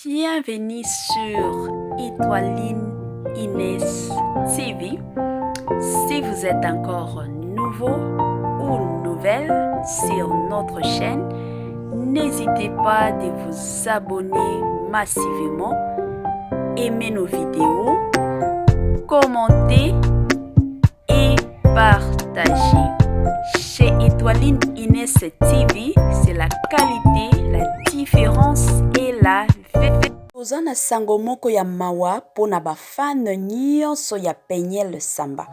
Bienvenue sur Étoiline Inès TV. Si vous êtes encore nouveau ou nouvelle sur notre chaîne, n'hésitez pas de vous abonner massivement, aimer nos vidéos, commenter et partager. Chez Étoiline Inès TV, c'est la qualité, la différence et la vérité. Toza na sango moko ya mawa pona ba fan nyonso ya Peniel Samba.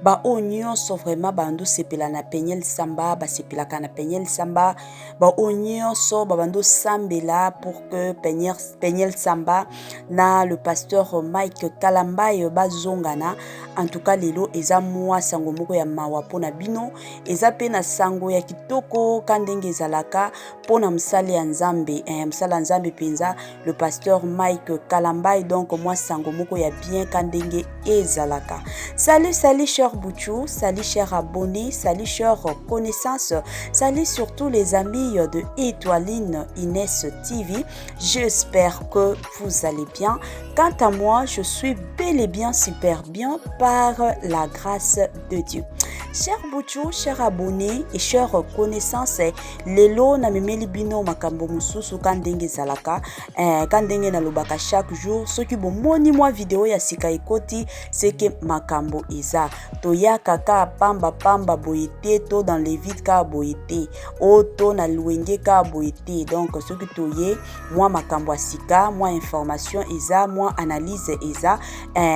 Ba o nyonso vraiment bando sepela na Peniel Samba, ba sepelaka na Peniel Samba, ba o nyonso bando sambela pour que Peniel Samba na le pasteur Mike Kalambaye bazongana. En tout cas lelo eza mwa sango moko ya mawa pona bino, eza pe na sango ya kitoko kandenge ezalaka pona msali ya Nzambe, msala Nzambe penza le pasteur Mike Kalambaye. Donc moi sango moko ya bien kandenge ezalaka. Salut cher Bouchou, salut cher abonnés, salut cher connaissances, salut surtout les amis de Étoiline Inès TV. J'espère que vous allez bien. Quant à moi, je suis bel et bien super bien par la grâce de Dieu. Cher Bouchou, cher abonnés et chers connaissances, lelo na memeli bino makambo mususu kandenge zalaka, kandenge na lobaka chaque jour. Ce qui bon moni moi vidéo ya sika ekoti, c'est que makambo eza toya kaka pamba boyete to dans les vides ka boyete oto na luenge ka boyete. Donc ce qui toye moi makambo asika, moi information eza, moi analyse eza,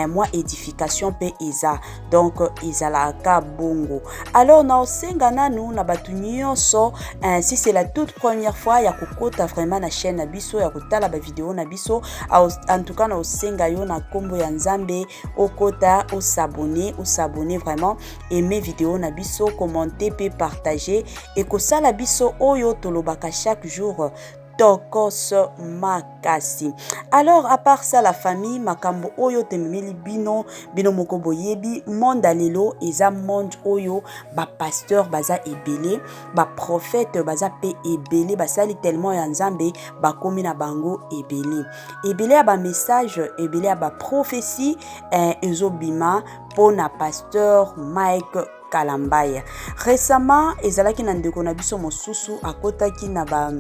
moi édification pe eza. Donc ezalaka bongo. Alors na osenga nanu na batu nyonso, si c'est la toute première fois ya kokota vraiment na chaîne na biso ya kotala ba vidéo na biso, en tout cas na osenga yo na kombo ya Nzambe okota o s'abonner vraiment, aimer vidéo na biso, commenter pe partager et ko sala biso oyo tolobaka chaque jour tokos makasi. Alors à part ça la famille makambo oyo temeli bino moko boyebi monde alelo eza monde oyo ba pasteur baza ebele, ba prophète baza pe ebele, basali tellement ya Nzambe bakomi na bango ebele ya ba message, ebele ya ba prophétie ezobima pona pasteur Mike Kalambaye. Récemment ezalaki na ndeko na biso mosusu akotaki na ba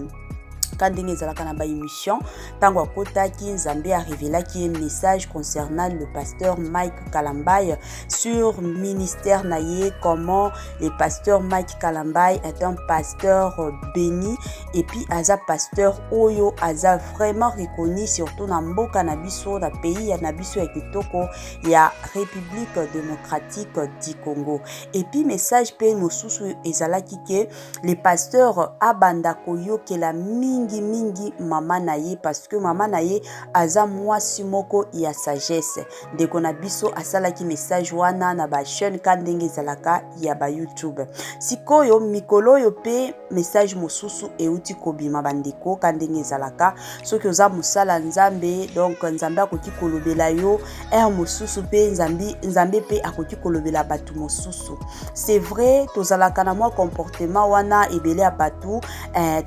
kandenge ezalaka na ba émission tango akotaki Nzambe a révélaki un message concernant le pasteur Mike Kalambaye sur ministère naye, comment le pasteur Mike Kalambaye est un pasteur béni et puis aza pasteur oyo aza vraiment reconnu surtout na mboka na biso na pays ya na biso ya kitoko ya République démocratique du Congo. Et puis message pe mosusu ezalaki ke le pasteur abanda koyokela mingi mama naye parce que mama naye aza mwasi moko ya sagesse. Ndeko na biso asalaki message wana na ba chaîne kandenge zalaka ya ba YouTube. Sikoyo mikolo yo pe message mosusu euti kobima bandeko kandenge zalaka soki oza musala Nzambe, donc Nzambe akoki kolobela yo mosusu pe Nzambe pe akoki kolobela batu mosusu. C'est vrai tozalaka na mwa comportement wana ebele ya batu,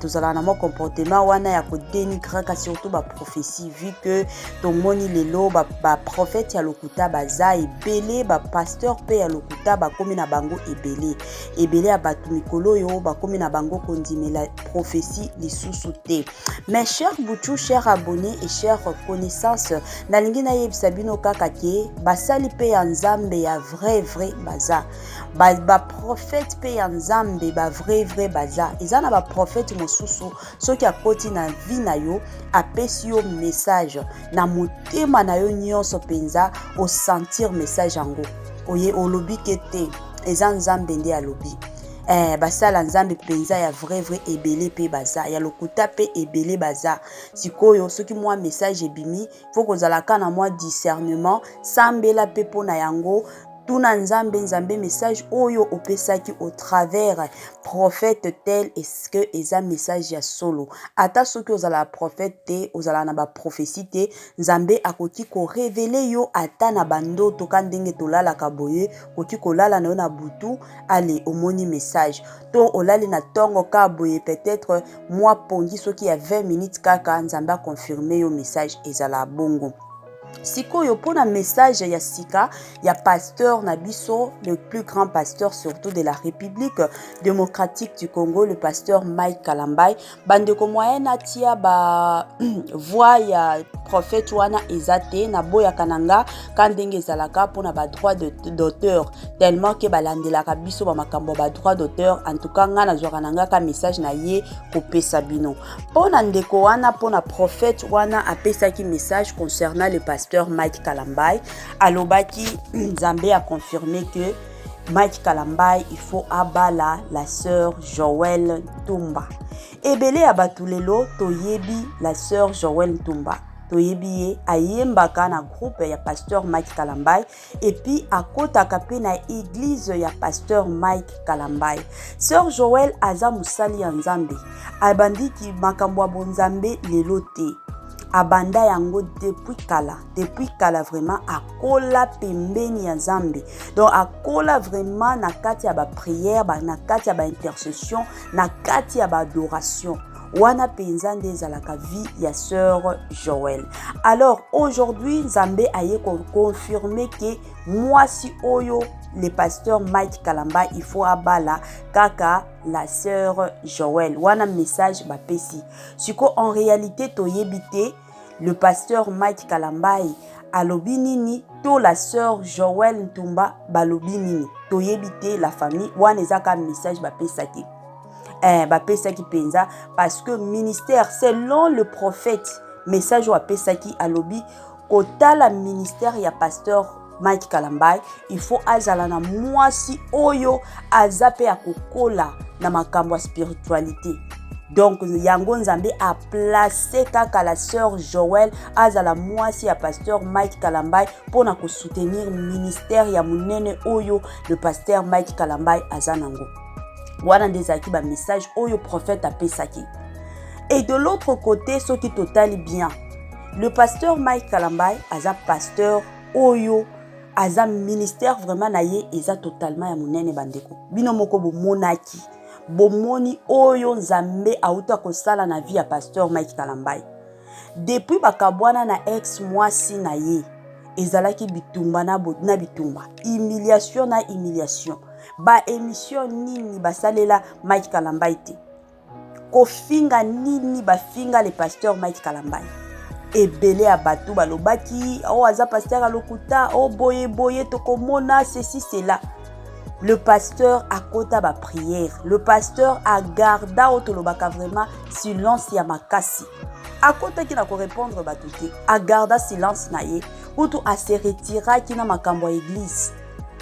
tozalaka na mwa comportement wana ya ko dénigrer surtout ba prophétie, vu que tomoni lelo ba prophète ya lokuta baza ebele, ba pasteur pe ya lokuta bakomi na bango ebele ya batu mikolo yo bakomi na bango kondimela prophétie lisusu te. Mes chers Bouchou, chers abonnés et chers connaissances, nalingi na yebisa bino kaka ke basali pe ya Nzambe ya vrai baza ba prophète pe ya Nzambe ba vrai baza. Eza na ba prophète mosusu soki akoti na vie na yo apesi yo message na motema na yo nyonso penza o sentir message yango oye olobi kete eza Nzambe nde alobi. Basala Nzambe penza ya vrai ebele pe baza ya lokuta pe ebele baza. Sikoyo soki mwa message ebimi faut kozalaka na mwa discernement sambela pe pona yango tuna nzambe message oyo opesaki au travers prophète tel, est-ce que eza message ya solo? Ata soki ozala prophète te, ozala na ba prophétie te, nzambe akoki ko révéler yo ata na bandoto ka ndenge tolalaka boye, koki kolala na yo na butu, ale omoni message. To olali na tongo ka boye, peut-être moi pongi soki ya 20 minutes kaka, nzambe a confirmer yo message ezala bongo. Sikoyo pona message ya sika ya pasteur Nabiso, le plus grand pasteur surtout de la République démocratique du Congo, le pasteur Mike Kalambay. Bande ko moyena tia ba voix ya prophète wana ezate na boya kananga kandenge zalaka pona ba droit d'auteur tellement que balandelaka biso ba makambo ba droit d'auteur. En tout cas nga na kananga ka message na ye ko pesa bino pona ndeko wana pona prophète wana apesa ki message concernant le pasteur Mike Kalambay. Alobaki Nzambe a confirmé que Mike Kalambay il faut abala la sœur Joël Ntumba. Ebele abatulelo toyebi la sœur Joël Ntumba. Toyebi ye ayembaka na groupe ya pasteur Mike Kalambay et puis akotaka pe na église ya pasteur Mike Kalambay. Sœur Joël aza musali ya Nzambe. Abandiki makambo bonzambe lelo te. Abanda yango depuis kala vraiment akola pembeni ya Nzambe. Donc akola vraiment na kati ya ba prière, na kati ya ba intercession, na kati ya ba adoration. Wana penza nde ezalaka vie ya sœur Joël. Alors aujourd'hui Nzambe aye confirmer que mwasi oyo le pasteur Mike Kalambay il faut abala kaka la sœur Joël. Wana message ba pesi. Siko en réalité toyebite le pasteur Mike Kalambay alobi nini to la sœur Joël Ntumba balobi nini toyebite la famille wana ezaka message ba pesaki. Bapesaki penza parce que ministère selon le prophète message wa pesaki alobi kotala ministère ya pasteur Mike Kalambay il faut azala na mwasi oyo azape akokola na makambo spiritualité. Donc yango Nzambe a placé kaka la sœur Joël azala mwasi ya pasteur Mike Kalambay pona ko soutenir ministère ya munene oyo le pasteur Mike Kalambay azanango. Wana ndezaki ba message oyo prophète apesaki. Et de l'autre côté ce qui totali bien le pasteur Mike Kalambay aza pasteur oyo aza ministère vraiment na ye eza totalement ya munene bandeko bino moko bomonaki bomoni oyo Nzambe auta kosala na vie ya pasteur Mike Kalambay depuis bakabwana na ex mwasi na ye ezalaki bitumba na bitumba humiliation na humiliation ba émission nini basalela Mike Kalambay te kofinga nini bafinga le pasteur Mike Kalambay ebele abatu balobaki o aza pasteur alokuta o boye tokomona ceci cela. Le pasteur a kota ba prière, le pasteur a garda otolobaka vraiment silence ya makasi akota ki na ko répondre batuté a garda silence na ye utu a se retira ki na makambo ya église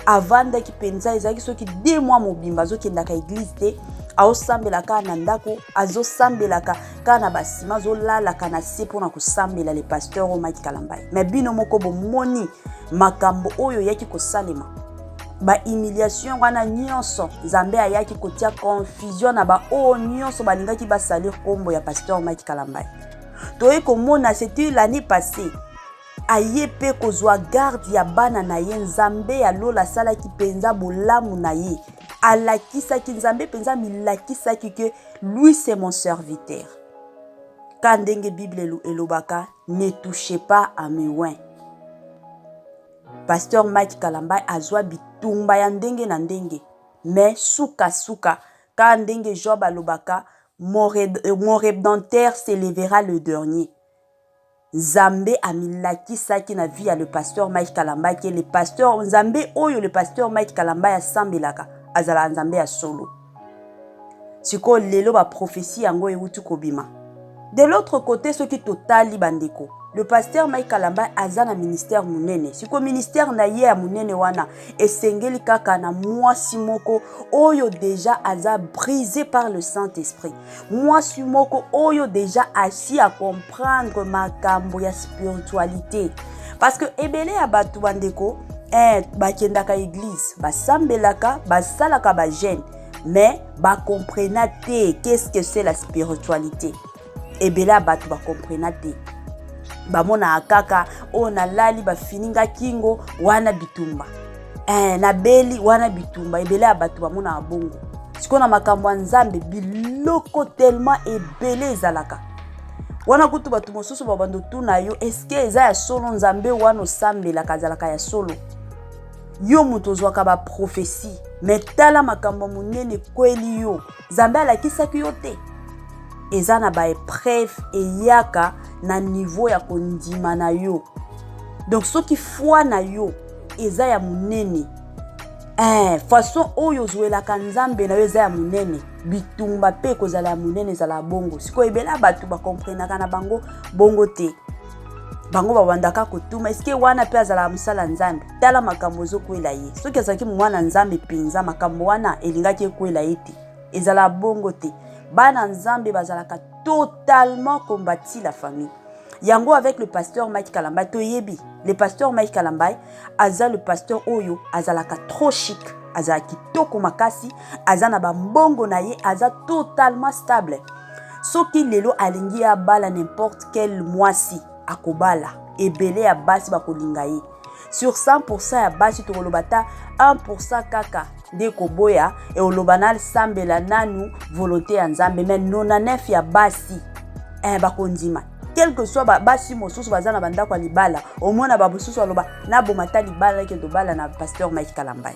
avanda ki penza ezaki soki 2 mois mobimba zokendaka église te aosambelaka na ndako azosambelaka kana basima zolalaka na se pona kosambela le pasteur o Mike Kalambay. Mais bino moko bomoni makambo oyo yaki kosalema ba humiliation wana nyonso Nzambe ayaki kotia confusion na ba o nyonso balingaki basalir kombo ya pasteur Mike Kalambay. Toye komona c'était l'année passée aye pe kozwa garde ya bana na ye Nzambe ya lola sala ki penza bolamu na ye alakisa ki Nzambe penza milakisa ki que lui c'est mon serviteur. Kandenge Bible elobaka ne touchez pas à mes oins. Pasteur Mike Kalambay azwa bitumba ya ndenge na ndenge mais suka kandenge Job alobaka mon rédempteur s'élèvera le dernier. Nzambe amilakisa ki na vie ya le pasteur Mike Kalambay que le pasteur Nzambe oyo le pasteur Mike Kalambay asambelaka azala Nzambe ya solo. Siko lelo ba prophétie yango euti kobima. De l'autre côté ce qui totali bandeko le pasteur Mike Kalambay aza na ministère munene. Siko ministère na ye ya munene wana esengeli kaka na mwasi moko oyo déjà aza brisé par le Saint-Esprit. Mwasi moko oyo déjà assis à comprendre makambo ya spiritualité. Parce que ebele ya batu bandeko bakendaka église basambelaka basalaka bagene mais bakomprena te qu'est-ce que c'est la spiritualité. Ebele bato bakomprena te bamona kaka o nalali bafininga kingo wana bitumba nabeli wana bitumba. Ebele bato bamona bongo sikona makambo ya nzambe biloko tellement ebele ezalaka wana kutu bato mosusu babando tuna yo eske eza ya solo nzambe wana osambelaka azalaka ya solo. Yo moto ozwaka baprofesi me tala makambo monene kweli yo nzambe alakisaki yo te. Eza na baepreuve eyaka na niveau ya kondima na yo. Donc soki foi na yo eza ya monene façon oyo ozwelaka nzambe na yo eza ya monene bitumba pe kozala ya monene ezala bongo. Sikoyo ebele bato bakomprenaka na bango bongo te. Bango babandaka kotuma eske wana pe azala musala nzambe. Tala makambo ozokwela ye soki azalaki mwana nzambe penza makambo wana elingaki ekwela ye te ezala bongo te. Bana nzambe bazalaka totalement combattu la famille. Yango avec le pasteur Mike Kalambay toyebi le pasteur Mike Kalambay aza le pasteur oyo azalaka trop chic aza kitoko makasi aza na bambongo na ye aza totalement stable. Soki lelo alingi ya bala n'importe quel moisi akobala ebele ya basi bakolinga ye. Sur 100% ya basi tokolobata 1% kaka nde koboya e olobana sambela nanu volonté ya nzambe mais 99 ya basi bakondima. Quel que soit basi mosusu bazana banda kwa libala omona babususu aloba na bomata libala ke dobala na pasteur Mike Kalambay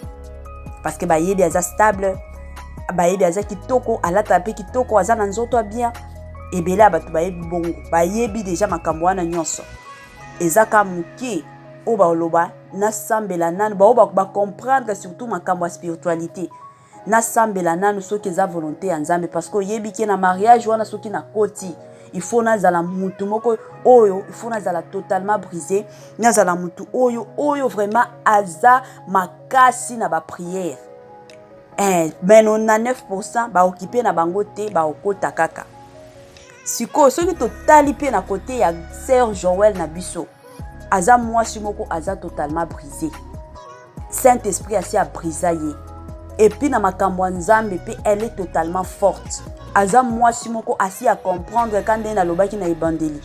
parce que bayebi aza stable bayebi aza kitoko alata pe kitoko aza na nzoto bien ebele bato bayebi bongo bayebi déjà makambo wana nyonso ezaka muke o ba oloba na sambela nanu ba comprendre surtout makambo ya spiritualité na sambela nanu soki eza volonté ya nzambe parce que yebi ke na mariage wana soki na koti il faut nazala mutu moko oyo il faut nazala totalement brisé nazala mutu oyo vraiment aza makasi na ba prière mais 99% ba occupé na bango te ba okota kaka. Siko soki totali pe na côté ya sœur Joël na biso aza mwasi moko aza totalement brisé. Saint-Esprit asi a brisa ye. Et puis na makambo nzambe pe elle est totalement forte. Aza mwasi moko asi à comprendre quand na lobaki na ebandeli.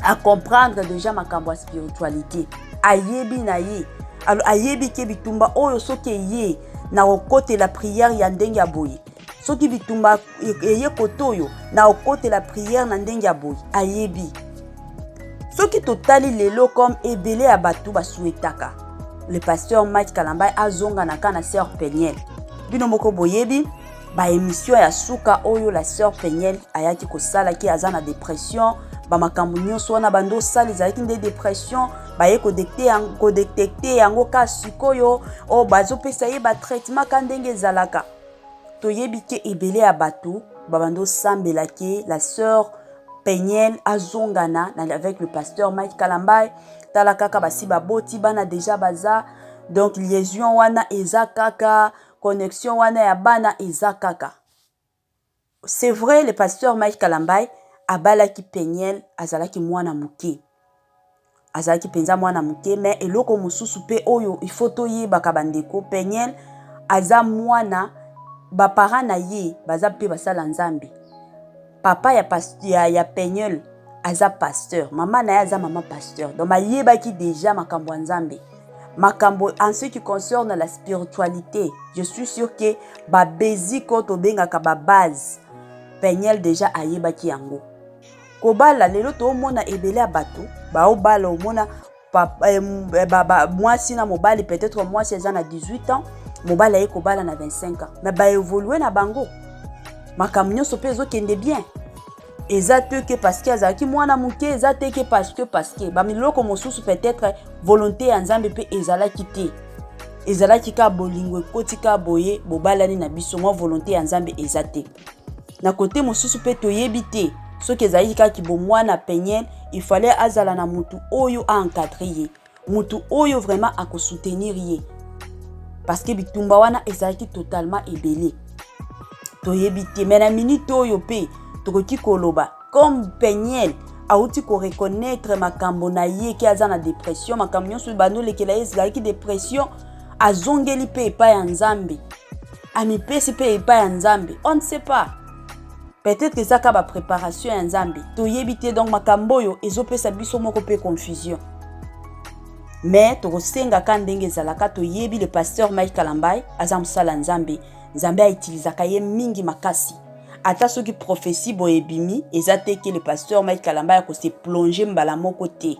À comprendre déjà makambo ya spiritualité. Ayebi na ye. Alors ayebi ke bitumba oyo soki ye na okote la prière ya ndenge ya boye. Soki bitumba eye kotoyo na okote la prière na ndenge ya boye. Ayebi. Soki totali lelo comme ebele ya batu basuetaka. Le pasteur Mike Kalambay azonga na kana sœur Peniel. Bino moko boyebi ba émission ya suka oyo la sœur Peniel ayaki kosala ki aza na dépression ba makambo nyonso wana bando sala ezalaki nde dépression baye kodetecter yango ka sikoyo o bazopesa ye ba traitement ka ndenge ezalaka. Toyebi ke ebele ya batu babando sambelaki la sœur Peniel azongana avec le pasteur Mike Kalambay tala kaka basi baboti bana déjà baza donc liaison wana eza kaka connexion wana ya bana eza kaka. C'est vrai le pasteur Mike Kalambay abalaki Peniel azalaki mwana muke azalaki penza mwana muke mais eloko mosusu pe oyo il faut toyeba bandeko Peniel aza mwana ba parents na ye baza pe basala nzambe. Papa ya Peniel aza pasteur, maman na aza maman pasteur. Donc mayebaki déjà makambo nzambe. Makambo en ce qui concerne la spiritualité, je suis sûr que ba bezi koto bengaka ba base. Peniel déjà ayebaki yango. Kobala lelo to mona ebele abatu, ba obala omona mwasi na mobali peut-être mwasi eza na 18 ans, mobali aye kobala na 25 ans. Mais ba évoluer na bango. Makambo nyonso pe ezokende bien. Eza te que parce que azaki mwana muke eza te que parce que ba miloko mosusu peut-être volonté ya nzambe pe ezalaki te. Ezalaki ka bolingo ekoti ka boye bobalani na biso mo volonté ya nzambe eza te. Na côté mosusu pe toyebi te soki ezalaki ka ki bo mwana Peniel il fallait azala na mutu oyo a encadrer mutu oyo vraiment a soutenir ye parce que bitumba wana ezalaki totalement ebelé. Toyebi te mais na minute oyo pe tokoki koloba comme Peniel auti ko reconnaître makambo na ye ki aza na dépression makambo nyonso bando lekela ye ezalaki dépression azongeli pe epai ya Nzambe amipesi pe epai ya Nzambe. On ne sait pas, peut-être que ça ka ba préparation ya Nzambe toyebi te. Donc makambo yo ezopesa biso moko pe confusion, mais tokosenga ka ndenge ezalaka toyebi le pasteur Mike Kalambai aza mosala Nzambe. Nzambe aitilizaka ye mingi makasi ata soki prophétie boyebimi eza te ke le pasteur Mike Kalambai akose plonger mbala moko te,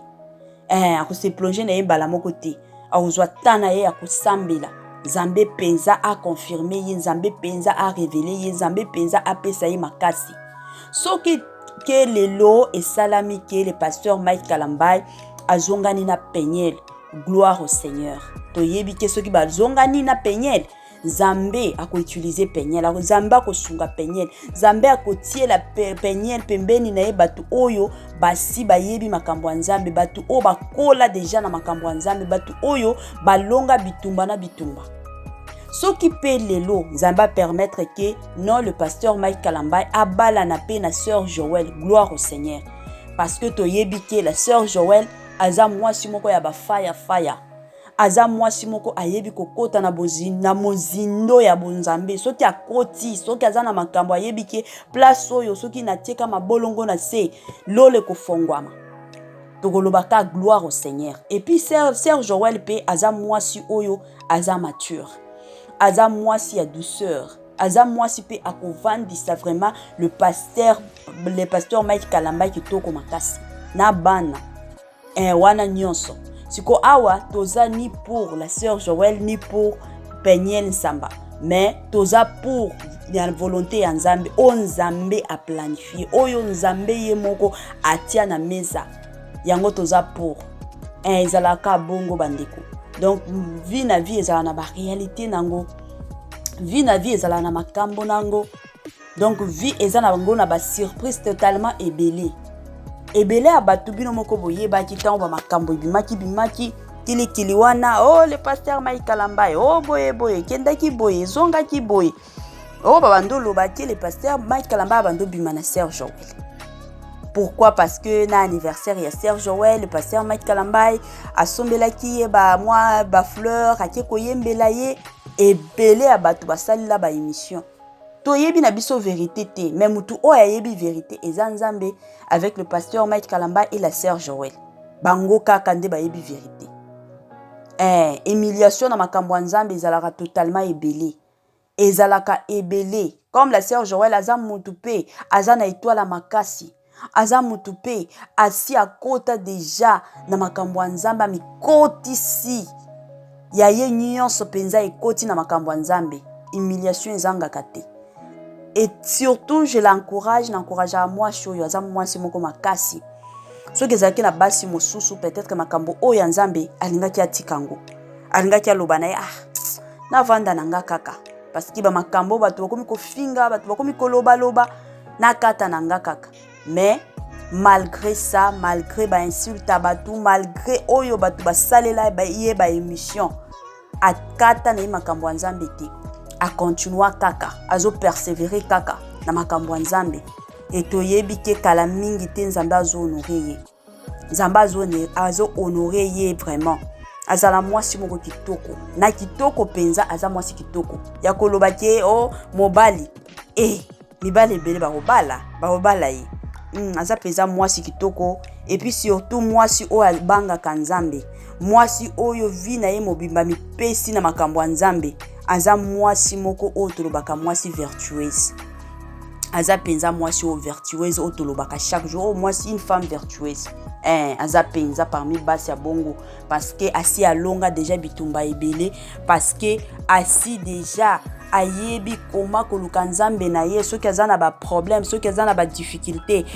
akose plonger na ye mbala moko te, akozwa ta na ye akosambela. Nzambe penza a confirmer ye, Nzambe penza a révéler ye, Nzambe penza a pesa ye makasi. Soki ke lelo esalami ke le pasteur Mike Kalambai azongani na Peniel, gloire au Seigneur. Toyebi ke soki bazongani na Peniel, Nzambe ako utiliser Peniel, Nzambe ako sunga Peniel, Nzambe ako tie la Peniel pembeni na ye batu oyo basi bayebi makambo ya Nzambe, batu oyo bakola deja na makambo ya Nzambe, batu oyo balonga bitumba na bitumba. Soki pe lelo Nzambe permettre que non le pasteur Mike Kalambai abala na pe na sœur Joël, gloire au Seigneur, parce que toyebi ke la sœur Joël aza mwasi moko ya ba faya aza mwasi moko ayebi kokota na mozindo ya bonzambe. Soki akoti, soki aza na makambo ayebi ke place oyo soki natieka mabolongo na se lole kofongwama. Tokolobaka gloire au Seigneur. Et puis sœur Joël pe aza mwasi oyo aza mature, aza mwasi ya douceur, aza mwasi pe akovandisa vraiment le pasteur Mike Kalambai kitoko makasi na bana wana nyonso. Siko awa toza ni pour la sœur Joël ni pour Peniel Nsamba, mais toza pour la volonté ya Nzambe o Nzambe a planifié oyo Nzambe ye moko atia na meza yango toza pour ezalaka bongo bandeko. Donc vie na vie ezala na ba réalité nango, vie na vie ezala na makambo nango. Donc vie ezala na bango na ba surprise totalement ebele ebele abatu bino moko boyebaki tango ba makambo bimaki kili wana. Oh le pasteur Mike Kalambai oh boye kendaki boye zongaki boye. Oh babando lobaki le pasteur Mike Kalambai bando bima na sœur Joël. Pourquoi? Parce que na anniversaire ya sœur Joël, le pasteur Mike Kalambai asombelaki ye ba fleur akeko yembela ye ebele abatu basali la ba émission. Toyebi na biso vérité te, mais mutu o ayebi vérité eza Nzambe avec le pasteur Mike Kalambai et la sœur Joël. Bango kaka nde bayebi vérité. Humiliation na makambo Nzambe ezalaka totalement ebele. Ezalaka ebele. Comme la sœur Joël aza mutu pe aza na étoile makasi. Aza mutu pe asi akota déjà na makambo Nzambe mikoti si. Ya ye nyonso penza ekoti na makambo Nzambe. Humiliation ezangaka te. Et surtout, je l'encourage à moi shoyo aza mwasi moko makasi. So kezaki na basi mosusu peut-être que makambo o ya Nzambe alingaki atikango. Alingaki aloba na na vanda nanga kaka. Parce que ba makambo batu bakomi kofinga, batu bakomi koloba na kata nanga kaka. Mais malgré ça, malgré ba insulte batu, malgré oyo batu basalela ba ye ba émission, akata na makambo Nzambe te. A continuer kaka, azo persévérer kaka na makambo Nzambe. Et toyebi ke kala mingi te Nzambe azo honorer ye. Nzambe azo honorer ye vraiment. Azala mwasi moko kitoko. Na kitoko penza aza mwasi kitoko. Ya koloba ke oh mobali. Mibali ebele bakobala ye. Aza penza mwasi kitoko. Et puis surtout mwasi o albanga Nzambe. Mwasi oyo vi na ye mobimba mipesi na makambo Nzambe. Aza mwasi moko otolobaka mwasi vertueuse. Aza penza mwasi o vertueuse otolobaka chaque jour mwasi une femme vertueuse. Aza penza parmi basi ya bongo parce que asi alonga déjà bitumba ebele, parce que asi déjà ayebi koma koluka Nzambe na ye soki aza na ba problème, soki aza na ba difficulté.